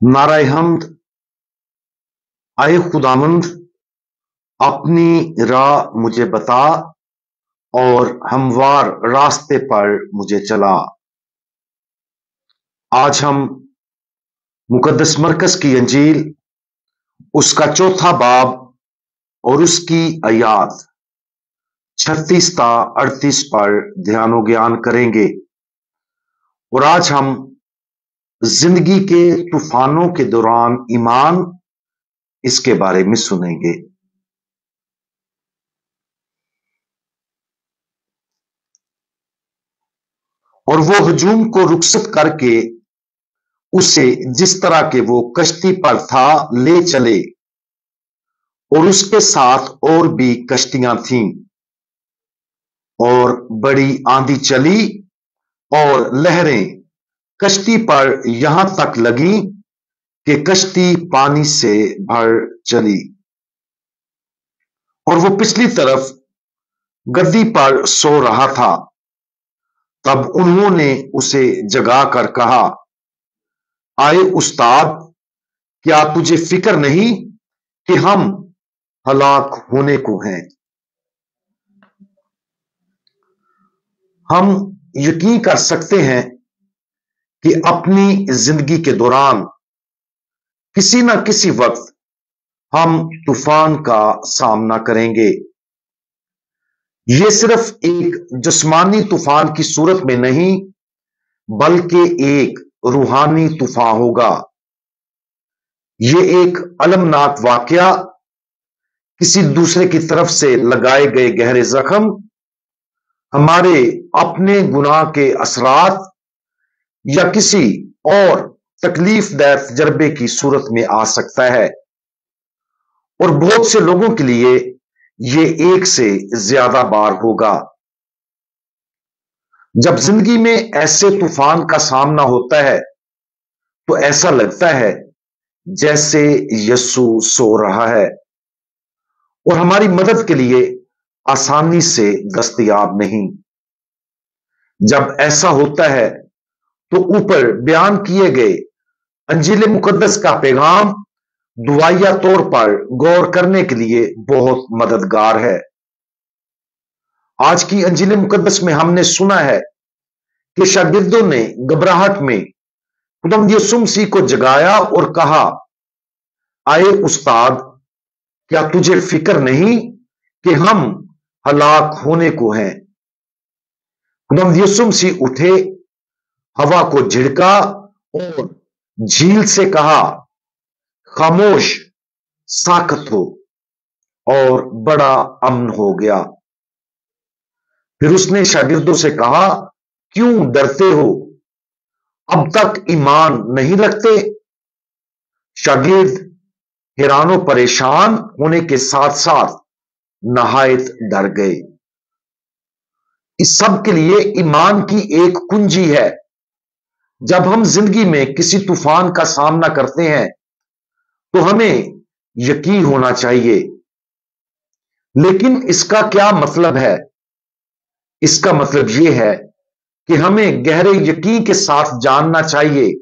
नाराए हमद। आए खुदावंद, अपनी राह मुझे बता और हमवार रास्ते पर मुझे चला। आज हम मुकद्दस मरकज की अंजील, उसका चौथा बाब और उसकी आयात 36 ता 38 पर ध्यानो ज्ञान करेंगे। और आज हम जिंदगी के तूफानों के दौरान ईमान, इसके बारे में सुनेंगे। और वो हजूम को रुखसत करके उसे जिस तरह के वो कश्ती पर था ले चले, और उसके साथ और भी कश्तियां थीं, और बड़ी आंधी चली और लहरें कश्ती पर यहां तक लगी कि कश्ती पानी से भर चली। और वो पिछली तरफ गद्दी पर सो रहा था। तब उन्होंने उसे जगाकर कहा, आए उस्ताद, क्या तुझे फिक्र नहीं कि हम हलाक होने को हैं? हम यकीन कर सकते हैं कि अपनी जिंदगी के दौरान किसी न किसी वक्त हम तूफान का सामना करेंगे। ये सिर्फ एक जिस्मानी तूफान की सूरत में नहीं, बल्कि एक रूहानी तूफान होगा। ये एक अलमनाक वाकया, किसी दूसरे की तरफ से लगाए गए गहरे जख्म, हमारे अपने गुनाह के असरात या किसी और तकलीफ दह तजर्बे की सूरत में आ सकता है। और बहुत से लोगों के लिए ये एक से ज्यादा बार होगा। जब जिंदगी में ऐसे तूफान का सामना होता है तो ऐसा लगता है जैसे यीशु सो रहा है और हमारी मदद के लिए आसानी से दस्तयाब नहीं। जब ऐसा होता है तो ऊपर बयान किए गए अंजील मुकद्दस का पैगाम दुआया तौर पर गौर करने के लिए बहुत मददगार है। आज की अंजील मुकद्दस में हमने सुना है कि शागिर्दों ने घबराहट में खुदावंद यीशु मसीह को जगाया और कहा, आए उस्ताद, क्या तुझे फिक्र नहीं कि हम हलाक होने को हैं? खुदावंद यीशु मसीह उठे, हवा को झिड़का और झील से कहा, खामोश, साकत हो, और बड़ा अमन हो गया। फिर उसने शागिर्दों से कहा, क्यों डरते हो? अब तक ईमान नहीं रखते? शागिर्द हैरान और परेशान होने के साथ साथ नहायत डर गए। इस सब के लिए ईमान की एक कुंजी है। जब हम जिंदगी में किसी तूफान का सामना करते हैं तो हमें यकीन होना चाहिए। लेकिन इसका क्या मतलब है? इसका मतलब यह है कि हमें गहरे यकीन के साथ जानना चाहिए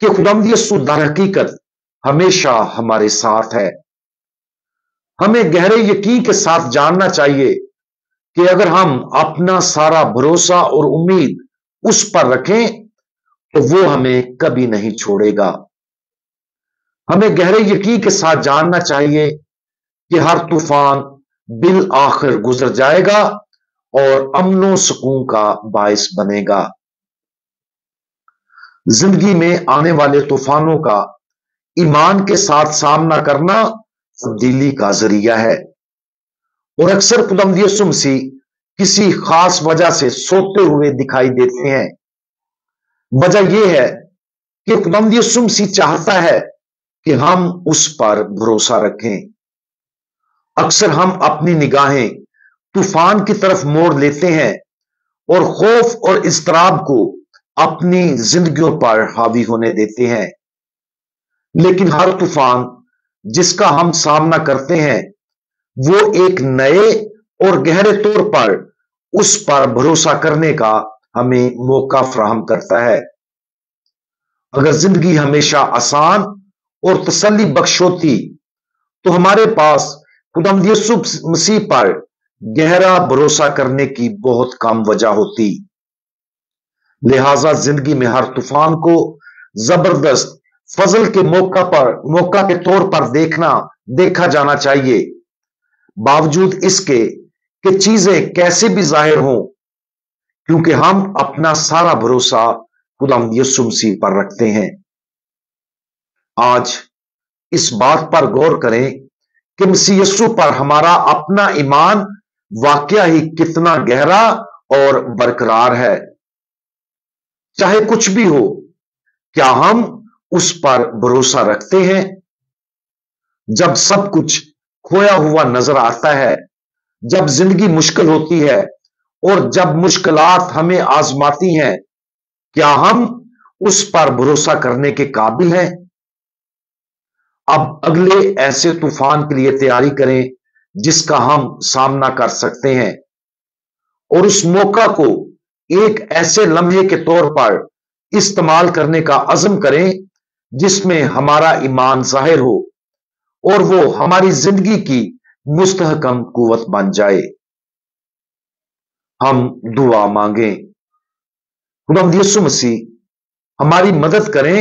कि खुदावंद यीशु दर हकीकत हमेशा हमारे साथ है। हमें गहरे यकीन के साथ जानना चाहिए कि अगर हम अपना सारा भरोसा और उम्मीद उस पर रखें तो वो हमें कभी नहीं छोड़ेगा। हमें गहरे यकीन के साथ जानना चाहिए कि हर तूफान बिल आखिर गुजर जाएगा और अमनो सुकून का बायस बनेगा। जिंदगी में आने वाले तूफानों का ईमान के साथ सामना करना तब्दीली का जरिया है। और अक्सर खुदावंद यीशु मसीह किसी खास वजह से सोते हुए दिखाई देते हैं। वजह यह है कि खुदावंद यीशु मसीह चाहता है कि हम उस पर भरोसा रखें। अक्सर हम अपनी निगाहें तूफान की तरफ मोड़ लेते हैं और खौफ और इज़्तिराब को अपनी जिंदगियों पर हावी होने देते हैं। लेकिन हर तूफान जिसका हम सामना करते हैं वो एक नए और गहरे तौर पर उस पर भरोसा करने का हमें मौका फराहम करता है। अगर जिंदगी हमेशा आसान और तसल्ली बख्श होती तो हमारे पास खुदावंद यीशु मसीह पर गहरा भरोसा करने की बहुत कम वजह होती। लिहाजा जिंदगी में हर तूफान को जबरदस्त फजल के मौका के तौर पर देखा जाना चाहिए, बावजूद इसके कि चीजें कैसे भी जाहिर हों, क्योंकि हम अपना सारा भरोसा खुदावंद यीशु मसीह पर रखते हैं। आज इस बात पर गौर करें कि मसीह यीशु पर हमारा अपना ईमान वाकया ही कितना गहरा और बरकरार है। चाहे कुछ भी हो, क्या हम उस पर भरोसा रखते हैं? जब सब कुछ खोया हुआ नजर आता है, जब जिंदगी मुश्किल होती है और जब मुश्किलात हमें आजमाती हैं, क्या हम उस पर भरोसा करने के काबिल हैं? अब अगले ऐसे तूफान के लिए तैयारी करें जिसका हम सामना कर सकते हैं, और उस मौका को एक ऐसे लम्हे के तौर पर इस्तेमाल करने का अज़्म करें जिसमें हमारा ईमान जाहिर हो और वो हमारी जिंदगी की मुस्तहकम कुव्वत बन जाए। हम दुआ मांगे। खुदावंद यीशु मसीह हमारी मदद करें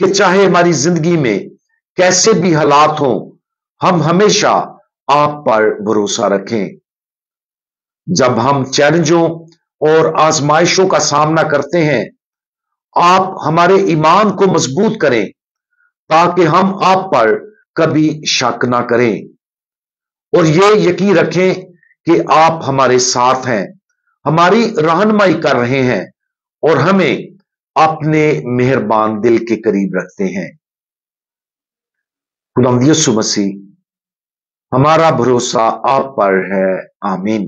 कि चाहे हमारी जिंदगी में कैसे भी हालात हों, हम हमेशा आप पर भरोसा रखें। जब हम चैलेंजों और आजमाइशों का सामना करते हैं, आप हमारे ईमान को मजबूत करें ताकि हम आप पर कभी शक ना करें, और ये यकीन रखें कि आप हमारे साथ हैं, हमारी रहनुमाई कर रहे हैं और हमें अपने मेहरबान दिल के करीब रखते हैं। खुदावंद यीशु मसीह, हमारा भरोसा आप पर है। आमीन।